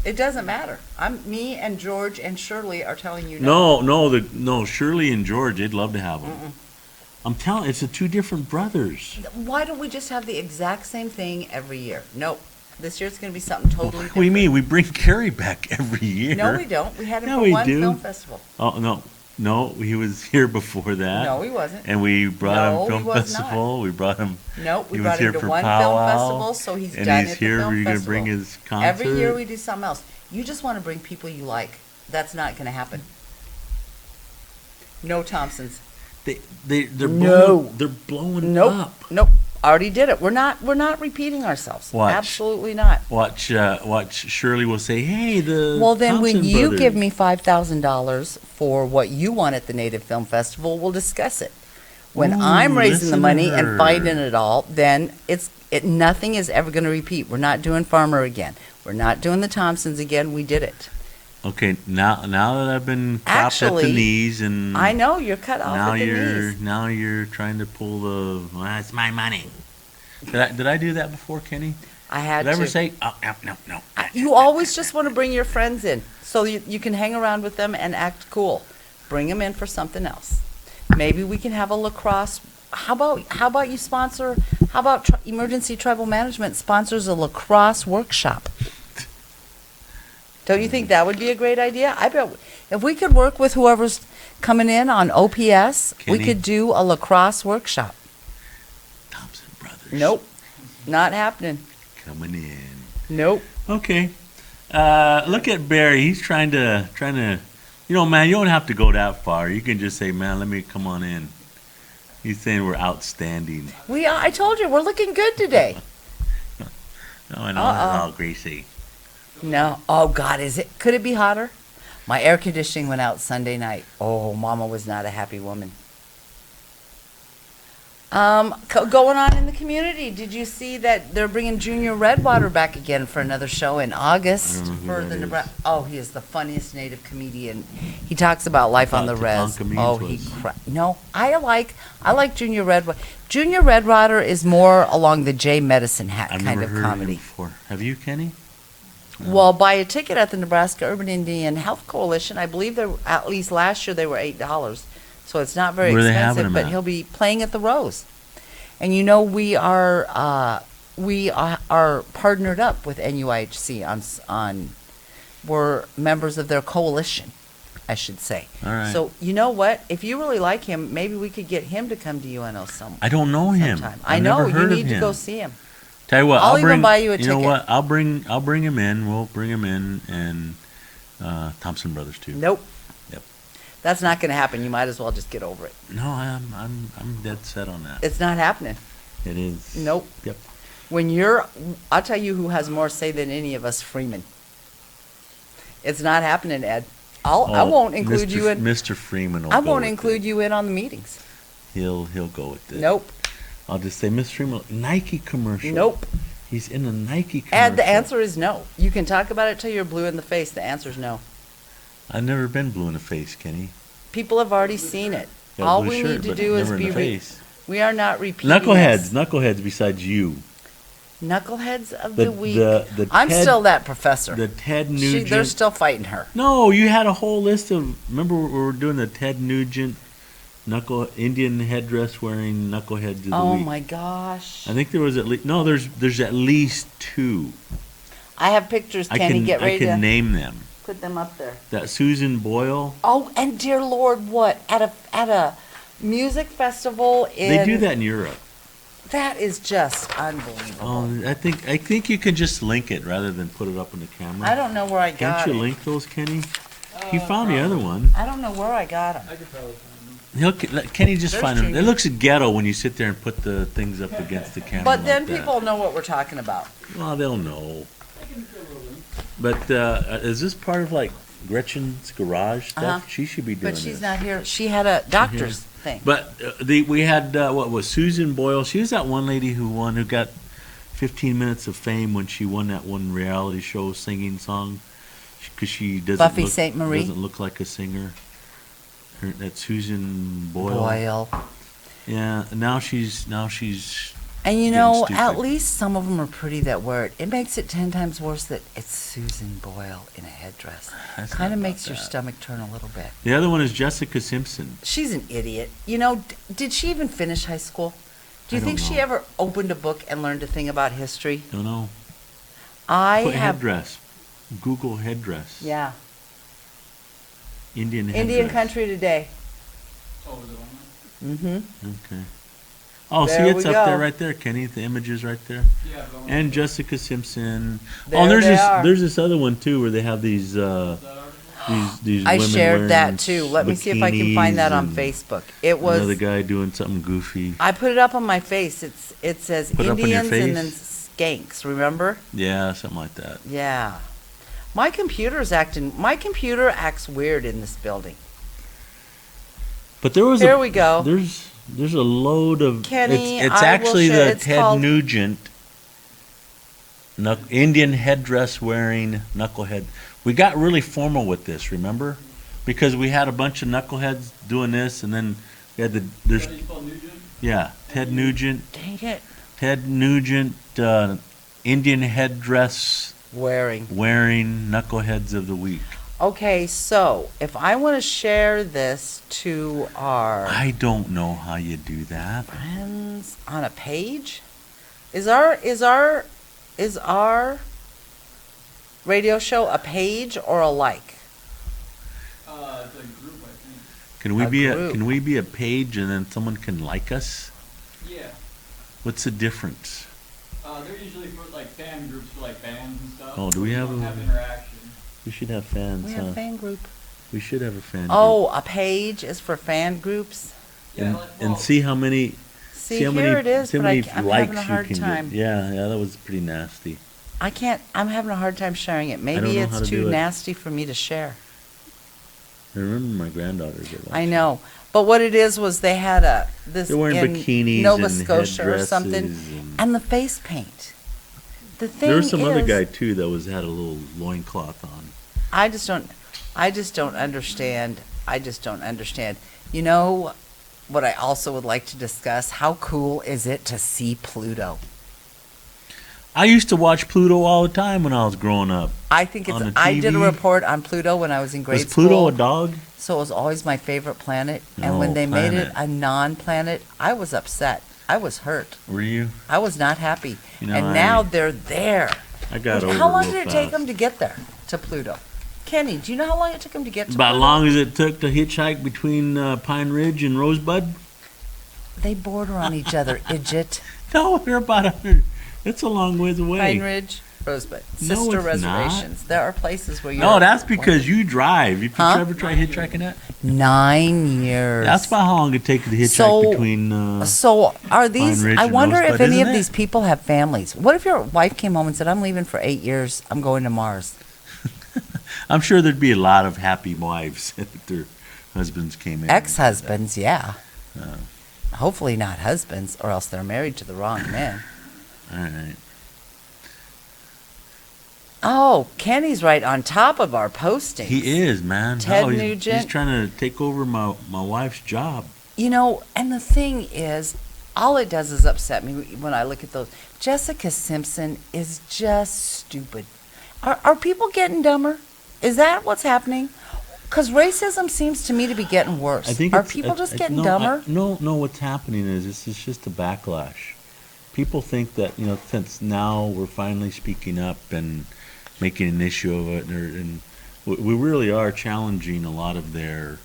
It doesn't matter. Me and George and Shirley are telling you no. no, Shirley and George, they'd love to have them. I'm telling, it's the two different brothers. Why don't we just have the exact same thing every year? Nope. This year it's going to be something totally What different. do you mean? We bring Carrie back every year. No, we don't. We had him Yeah, for we one do. film festival. Oh no, he was here before that. No, he wasn't. And we brought No, him film he was festival. We brought him. No, we he brought was him here to for one film powwow, festival, so he's and done he's at here. the film We're gonna festival. bring his concert. Every year we do something else. You just want to bring people you like. That's not going to happen. No Thompsons. They're No. blowing. They're blowing Nope. up. Nope. Already did it. We're not repeating ourselves. Watch. Absolutely not. Watch Shirley will say, "Hey, the Well, then when Thompson you brothers." give me $5,000 for what you want at the Native Film Festival, we'll discuss it. When Ooh, I'm raising the listen to money her. and finding it all, then nothing is ever going to repeat. We're not doing Farmer again. We're not doing the Thompsons again. We did it. Okay, now that I've been cropped at the Actually, knees and I know you're cut off now at the you're knees. now you're trying to pull the it's my money. Did I do that before, Kenny? I had Did I ever to. say no? You always just want to bring your friends in so you can hang around with them and act cool. Bring them in for something else. Maybe we can have a lacrosse. How about you sponsor? How about Emergency Tribal Management sponsors a lacrosse workshop? Don't you think that would be a great idea? I bet if we could work with whoever's coming in on OPS, we Kenny? could do a lacrosse workshop. Thompson brothers. Nope, not happening. Coming in. Nope. Okay. Look at Barry. He's trying to. Man, you don't have to go that far. You can just say, "Man, let me come on in." He's saying we're outstanding. I told you we're looking good today. No, I know it's all greasy. No. Oh, God, could it be hotter? My air conditioning went out Sunday night. Oh, Mama was not a happy woman. Going on in the community, did you see that they're bringing Junior Redwater back again for another show in August I don't know who for that the is. Nebraska? Oh, he is the funniest native comedian. He talks about life on the res. Tatanka Means Oh, was. no, I like Junior Redwater. Junior Redwater is more along the J Medicine Hat I've kind never of heard comedy. of him before. Have you, Kenny? No. Well, buy a ticket at the Nebraska Urban Indian Health Coalition. I believe they're at least last year they were $8, so it's not very Where are they having expensive. them But at? he'll be playing at the Rose, and we are partnered up with NUIHC on we're members of their coalition, I should say. All right. So you know what? If you really like him, maybe we could get him to come to UNO I don't know him. sometime. I've I know never you heard of need to him. go see him. Tell you what, I'll I'll even bring, buy you a You know ticket. what? I'll bring him in. We'll bring him in, and Thompson brothers too. Nope. Yep. That's not going to happen. You might as well just get over it. No, I'm dead set on that. It's not happening. It is. Nope. Yep. I'll tell you who has more say than any of us, Freeman. It's not happening, Ed. I won't include you in. Mr. Freeman will I go won't with include it. you in on the meetings. He'll go with it. Nope. I'll just say, Mr. Freeman, Nike commercial. Nope. He's in a Nike commercial. Ed, the answer is no. You can talk about it till you're blue in the face. The answer is no. I've never been blue in the face, Kenny. People have already seen it. Got a All blue we shirt, need to but do is never in be. the face. We are not repeating. Knuckleheads besides you. Knuckleheads of the week. the I'm Ted- still that professor. The Ted Nugent. They're still fighting her. No, you had a whole list of. Remember, we were doing the Ted Nugent Indian headdress wearing knuckleheads of the Oh week. my gosh. I think there was at least there's at least two. I have pictures, Kenny. Get ready I can to name them. put them up there. That Susan Boyle. Oh, and dear Lord, what at a music festival in? They do that in Europe. That is just unbelievable. Oh, I think you can just link it rather than put it up on the camera. I don't know where I got Can't you it. link those, Kenny? You found the other one. I don't know where I got them. I could probably find them. Let Kenny just There's find them. two. It looks ghetto when you sit there and put the things up against the camera. But then like that. people know what we're talking about. Well, they'll know. I can fill a link. But is this part of like Gretchen's garage stuff? Uh-huh. She should be doing But she's this. not here. She had a doctor's thing. But we had what was Susan Boyle? She was that one lady who got 15 minutes of fame when she won that one reality show singing song because she doesn't Buffy look, St. Marie? doesn't look like a singer. That's Susan Boyle. Boyle. Yeah. Now she's And you Getting know, stupid. at least some of them are pretty that wear it. It makes it 10 times worse that it's Susan Boyle in a headdress. That's Kind not of about makes your that. stomach turn a little bit. The other one is Jessica Simpson. She's an idiot. You know, did she even finish high school? Do you I think don't she know. ever opened a book and learned a thing about history? Don't know. I Put have. headdress. Google headdress. Yeah. Indian headdress. Indian Country Today. Oh, is it on Mm-hmm. Okay. Oh, There see, it's we up go. there, right there, Kenny. The image is right there. there? Yeah, but And Jessica Simpson. There Oh, and they are. there's this other one too, where they have these these I women shared wearing that too. Let me see if I can find that on bikinis and Facebook. It was. another guy doing something goofy. I put it up on my face. It says Put it up on your Indians and then skanks. Remember? Yeah, something like that. Yeah. My computer acts weird in this building. But there was There we go. There's a load of Kenny, it's I will actually share- the it's Ted called- Nugent Indian headdress wearing knucklehead. We got really formal with this, remember? Because we had a bunch of knuckleheads doing this, and then we had there's How do you spell Nugent? yeah Ted Nugent Dang it. Indian headdress Wearing. wearing knuckleheads of the week. Okay, so if I want to share this to our I don't know how you do that. friends on a page, is our radio show a page or a like? It's a group, I think. Can we A group. can we be a page and then someone can like us? Yeah. What's the difference? They're usually for like fan groups for like bands and stuff. Oh, do we so have don't a- have interaction? We should have fans. We have a fan group. We should have a fan. Oh, a page is for fan groups. Yeah, and, like, and well, see how many. See, how here many, it is, see how but many I'm likes having a you hard can time. Get. Yeah, that was pretty nasty. I can't. I'm having a hard time sharing it. don't Maybe know it's how to too do it. nasty for me to share. I remember my granddaughters were I watching. know, but what it is was they had this They're wearing in bikinis Nova and Scotia or something, headdresses and the face paint. The thing There was some other is, guy too that had a little loincloth on. I just don't understand. I just don't understand. You know what I also would like to discuss? How cool is it to see Pluto? I used to watch Pluto all the time when I was growing up. I think it's. On the I did a TV? report on Pluto when I was in grade Was Pluto school. a dog? So it was always my favorite planet. And Oh, when they made it planet. a non-planet, I was upset. I was hurt. Were you? I was not happy. You know, And now they're there. I got over How long real did it fast. take them to get there, to Pluto? Kenny, do you know how long it took them to get to About Pluto? long as it took to hitchhike between Pine Ridge and Rosebud? They border on each other, idiot. No, they're about 100. It's a long ways away. Pine Ridge. Rosebud. No, Sister it's not. reservations. There are places where you. No, that's because you drive. If you Huh? ever try hitchhiking that? 9 years. That's about how long it takes to hitchhike So- between. So are these? Ridge I and wonder if Rosebud, any of isn't it? these people have families. What if your wife came home and said, "I'm leaving for 8 years. I'm going to Mars." I'm sure there'd be a lot of happy wives if their husbands came in. Ex-husbands, yeah. Uh. Hopefully not husbands, or else they're married to the wrong man. All right. Oh, Kenny's right on top of our postings. He is, man. Ted No, he's Nugent. trying to take over my wife's job. You know, and the thing is, all it does is upset me when I look at those. Jessica Simpson is just stupid. Are people getting dumber? Is that what's happening? Because racism seems to me to be getting worse. I think Are it's- people just I- getting no, dumber? No, what's happening is it's just a backlash. People think that, since now we're finally speaking up and making an issue of it, and we really are challenging a lot of their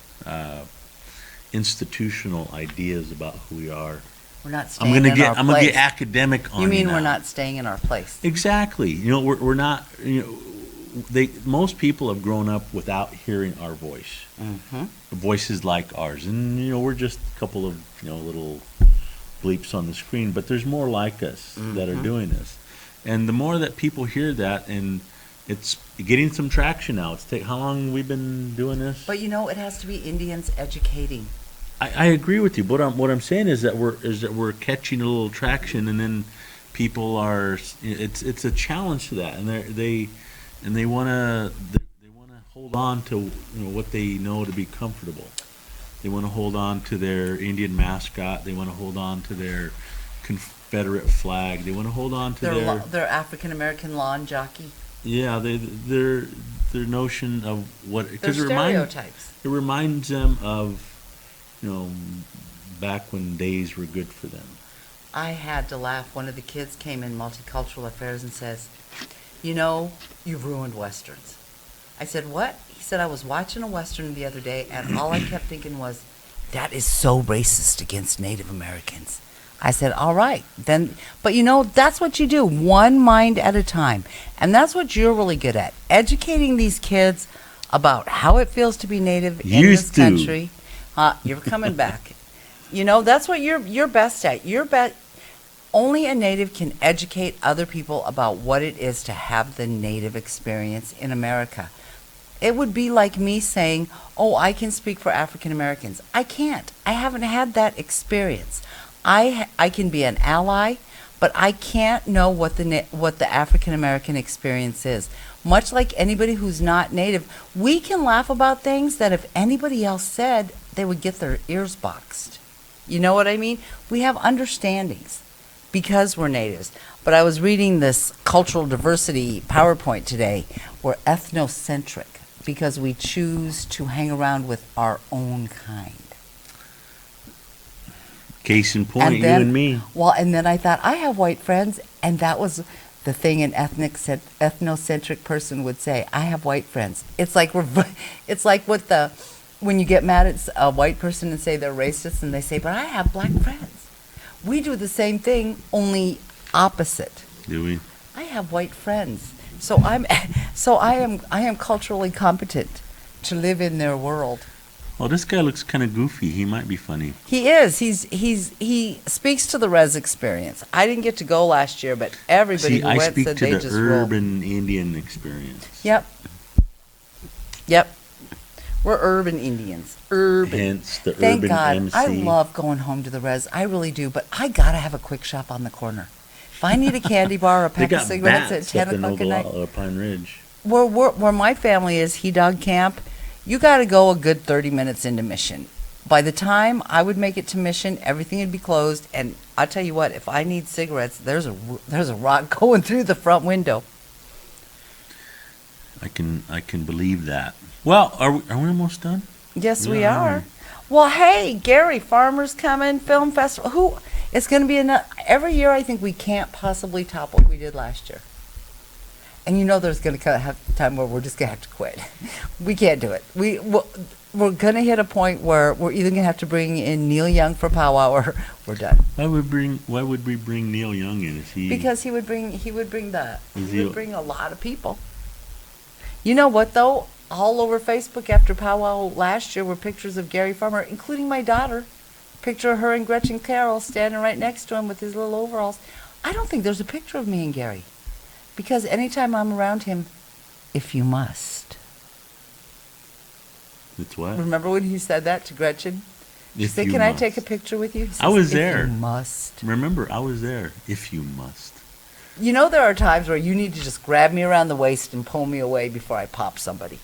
institutional ideas about who we are. We're not I'm staying gonna in our get place. academic on You mean now. we're not staying in our place? Exactly. We're not. Most people have grown up without hearing our voice. Mm-hmm. Voices like ours, and we're just a couple of little bleeps on the screen, but there's more like us that are doing this, and the more that people hear that, and it's getting some traction now. How long have we been doing this? But it has to be Indians educating. I agree with you. What I'm saying is that we're catching a little traction, and then people are. It's a challenge to that, and they want to hold on to what they know to be comfortable. They want to hold on to their Indian mascot. They want to hold on to their Confederate flag. They want to hold on to Their African American lawn jockey. yeah, their notion of what, Their because stereotypes. it reminds them of back when days were good for them. I had to laugh. One of the kids came in multicultural affairs and says, "You've ruined Westerns." I said, "What?" He said, "I was watching a Western the other day, and all I kept thinking was, that is so racist against Native Americans." I said, "All right, then," but that's what you do, one mind at a time. And that's what you're really good at, educating these kids about how it feels to be Native in this Used to. country. You're coming back. That's what you're best at. Only a Native can educate other people about what it is to have the Native experience in America. It would be like me saying, "Oh, I can speak for African Americans." I can't. I haven't had that experience. I can be an ally, but I can't know what the African American experience is. Much like anybody who's not Native, we can laugh about things that if anybody else said, they would get their ears boxed. You know what I mean? We have understandings because we're natives. But I was reading this cultural diversity PowerPoint today. We're ethnocentric because we choose to hang around with our own kind. Case in point, you and me. Well, and then I thought, I have white friends, and that was the thing an ethnocentric person would say. I have white friends. It's like when you get mad at a white person and say they're racist, and they say, "But I have black friends." We do the same thing, only opposite. Do we? I have white friends, so I am culturally competent to live in their world. Oh, this guy looks kind of goofy. He might be funny. He is. He speaks to the res experience. I didn't get to go last year, but everybody See, who I went speak said to they the just rolled. urban Indian experience. Yep. We're urban Indians. Urban. Hence the Thank urban God. MC. I love going home to the res. I really do. But I gotta have a quick shop on the corner. If I need a candy bar or a They pack of got cigarettes at bats 10 up in o'clock at night, Pine Ridge. where my family is, He Dog Camp, you got to go a good 30 minutes into Mission. By the time I would make it to Mission, everything would be closed. And I'll tell you what, if I need cigarettes, there's a rock going through the front window. I can believe that. Well, are we almost done? Yes, we Yeah. are. Well, hey, Gary, Farmers Coming, Film Festival. It's going to be every year. I think we can't possibly top what we did last year. And there's going to have a time where we're just going to have to quit. We can't do it. we're gonna hit a point where we're either gonna have to bring in Neil Young for powwow or we're done. Why would we bring Neil Young in? Is he? Because he would bring a lot of people. You know what though? All over Facebook after powwow last year were pictures of Gary Farmer, including my daughter. Picture of her and Gretchen Carroll standing right next to him with his little overalls. I don't think there's a picture of me and Gary. Because anytime I'm around him, if you must. It's what? Remember when he said that to Gretchen? She If said, you "Can I must." take a picture with you?" He says, I was "If there. you must." Remember, I was there. If you must. You know there are times where you need to just grab me around the waist and pull me away before I pop somebody.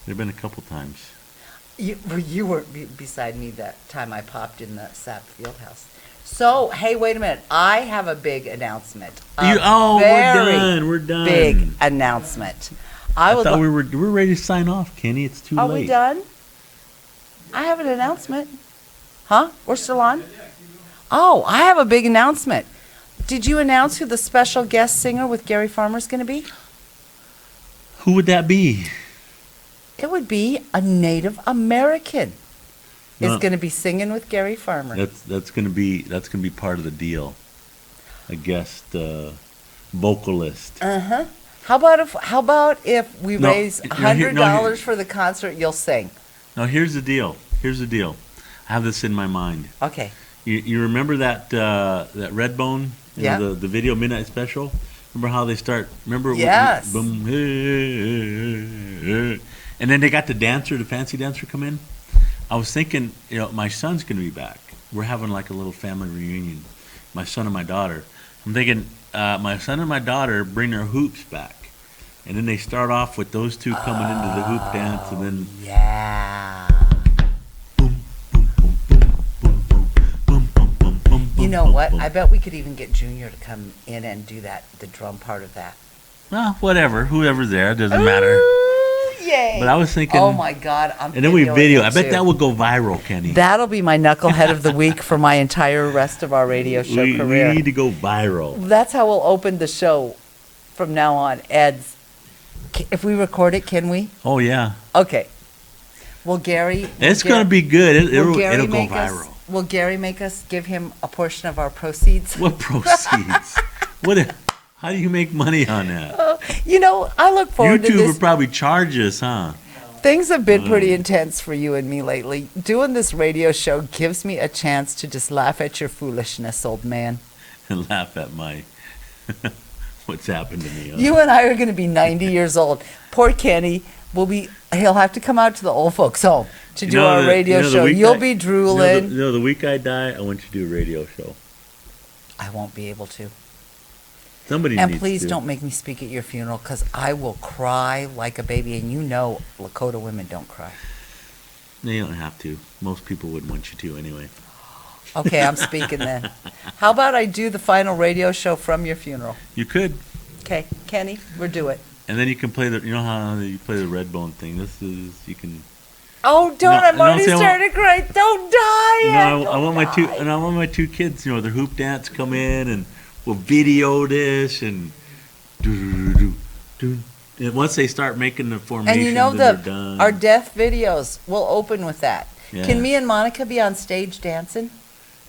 There've been a couple times. You weren't beside me that time I popped in the Sap Fieldhouse. So, hey, wait a minute. I have a big announcement. We're done. We're done. Big announcement. I thought we were ready to sign off, Kenny. It's too Are late. we done? I have an announcement. Huh? We're still on? Oh, I have a big announcement. Did you announce who the special guest singer with Gary Farmer is going to be? Who would that be? It would be a Native American. No. Is going to be singing with Gary Farmer. That's gonna be part of the deal. A guest vocalist. Uh-huh. How about if we No, raise no, here- $100 for the concert, you'll sing? Now here's the deal. I have this in my mind. Okay. You remember that Redbone? Yeah. The video Midnight Special. Remember how they start? Remember? Yes. Boom, and then they got the fancy dancer come in. I was thinking, my son's gonna be back. We're having like a little family reunion. My son and my daughter. I'm thinking, my son and my daughter bring their hoops back, and then they start off with those two coming into the hoop dance, and then Yeah. boom, boom, boom, boom, boom, boom, boom, boom, boom, boom. You know what? I bet we could even get Junior to come in and do the drum part of that. Well, whatever. Whoever's there, it doesn't matter. Ooh, yay. But I was thinking. Oh my God. And then we video. I bet too. that would go viral, Kenny. That'll be my knucklehead of the week for my entire rest of our radio show we career. need to go viral. That's how we'll open the show from now on. Ed's. If we record it, can we? Oh yeah. Okay. Will Gary? It's gonna be good. Will Gary It'll go make viral. Will Gary make us give him a portion of our proceeds? What proceeds? How do you make money on that? I look forward to YouTube this. would probably charge us, huh? Things have been pretty intense for you and me lately. Doing this radio show gives me a chance to just laugh at your foolishness, old man. And laugh at my what's happened to me. Huh? You and I are going to be 90 years old. Poor Kenny he'll have to come out to the old folks' home to do our radio show. You'll be drooling. The week I die, I want you to do a radio show. I won't be able to. Somebody And needs please to. don't make me speak at your funeral because I will cry like a baby. And Lakota women don't cry. No, you don't have to. Most people wouldn't want you to anyway. Okay, I'm speaking then. How about I do the final radio show from your funeral? You could. Okay, Kenny, we'll do it. And then you can play you know how you play the Redbone thing. You can. Oh, don't! No, I'm already see, starting to cry. Don't die! I want my two kids. Their hoop dance come in and we'll video this and do. And once they start making the formations, And they're done. our death videos will open with that. Yeah. Can me and Monica be on stage dancing?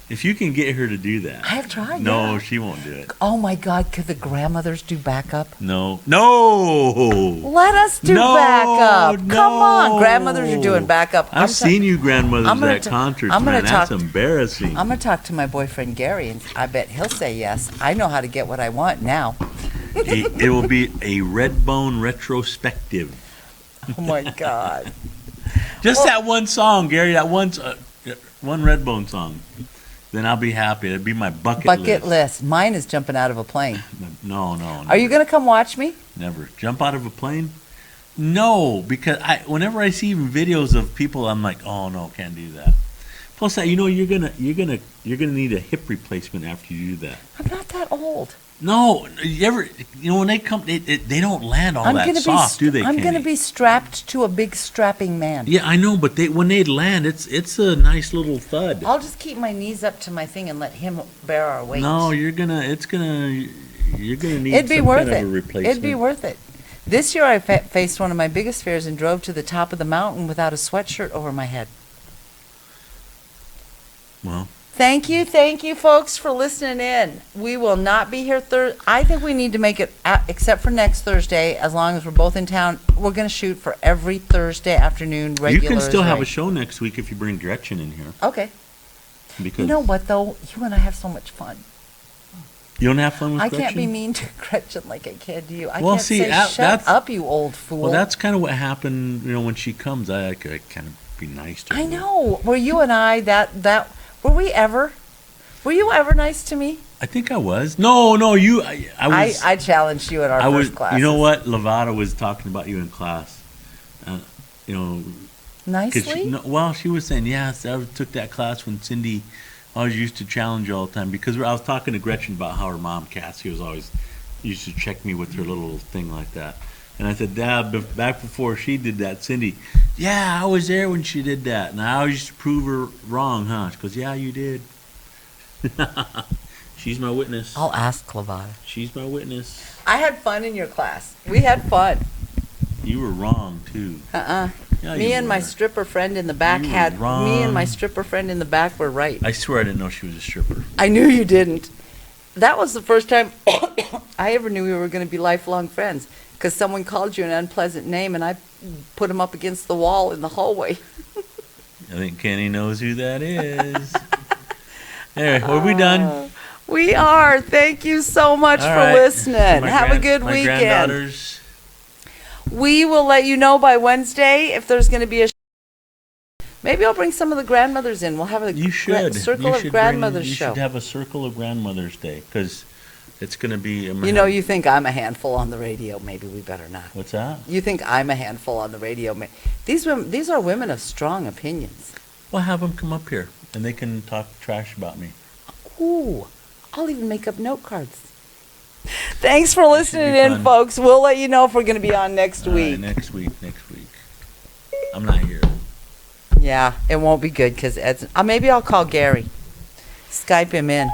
If you can get her to do that. I have tried. No, yeah. she won't do it. Oh my God! Could the grandmothers do backup? No. Let us do No, backup. no. Come on, grandmothers are doing backup. I've seen you grandmothers I'm gonna at concerts, I'm gonna man. That's talk- embarrassing. I'm gonna talk to my boyfriend Gary, and I bet he'll say yes. I know how to get what I want now. It will be a Redbone retrospective. Oh my God! Just Well- that one song, Gary. That one Redbone song. Then I'll be happy. It'd be my bucket list. Mine is jumping out of a plane. No. Are you gonna come watch me? Never jump out of a plane? No, because whenever I see even videos of people, I'm like, oh no, can't do that. Plus that, you're gonna need a hip replacement after you do that. I'm not that old. No, when they come, they don't land all that soft, do they? I'm Kenny? gonna be strapped to a big strapping man. Yeah, I know, but when they land, it's a nice little thud. I'll just keep my knees up to my thing and let him bear our weight. No, you're gonna need It'd be some worth kind of a it. replacement. It'd be worth it. This year I faced one of my biggest fears and drove to the top of the mountain without a sweatshirt over my head. Well, Thank you, folks, for listening in. We will not be here I think we need to make it, except for next Thursday, as long as we're both in town, we're going to shoot for every Thursday afternoon, regular. you can still as have a right. show next week if you bring Gretchen in here. Okay. Because You know what, though? You and I have so much fun. you don't have fun with I Gretchen? can't be mean to Gretchen like I can to you. I Well, can't see, say, shut that's- up, you old fool. Well, that's kind of what happened, when she comes. I kind of be nice to her. I know. Were you and I, were you ever nice to me? I think I was. No, you. I was. I challenged you at our I was. first class. You know what? Lavada was talking about you in class. Nicely? She was saying, yes, I took that class when Cindy always used to challenge you all the time. Because I was talking to Gretchen about how her mom, Cassie, was always used to check me with her little thing like that. And I said, Dad, back before she did that, Cindy, yeah, I was there when she did that. And I always used to prove her wrong, huh? She goes, yeah, you did. She's my witness. I'll ask Clavada. She's my witness. I had fun in your class. We had fun. You were wrong, too. Yeah, you me and my were. stripper friend in the back You were me and wrong. my stripper friend in the back were right. I swear I didn't know she was a stripper. I knew you didn't. That was the first time I ever knew we were going to be lifelong friends, because someone called you an unpleasant name and I put him up against the wall in the hallway. I think Kenny knows who that is. Anyway, are we done? We are. Thank you so much All for right. listening. Have a good my weekend. granddaughters. We will let you know by Wednesday if there's going to be a. Maybe I'll bring some of the grandmothers in. We'll have a You should. circle You of should grandmothers You show. should have a circle of grandmothers day, because it's going to be. You think I'm a handful on the radio. Maybe we better not. What's that? You think I'm a handful on the radio. These are women of strong opinions. Well, have them come up here, and they can talk trash about me. Ooh, I'll even make up note cards. Thanks for should listening be in, fun. folks. We'll let you know if we're going to be on next All right, week. next week. I'm not here. Yeah, it won't be good because Ed's. Maybe I'll call Gary. Skype him in.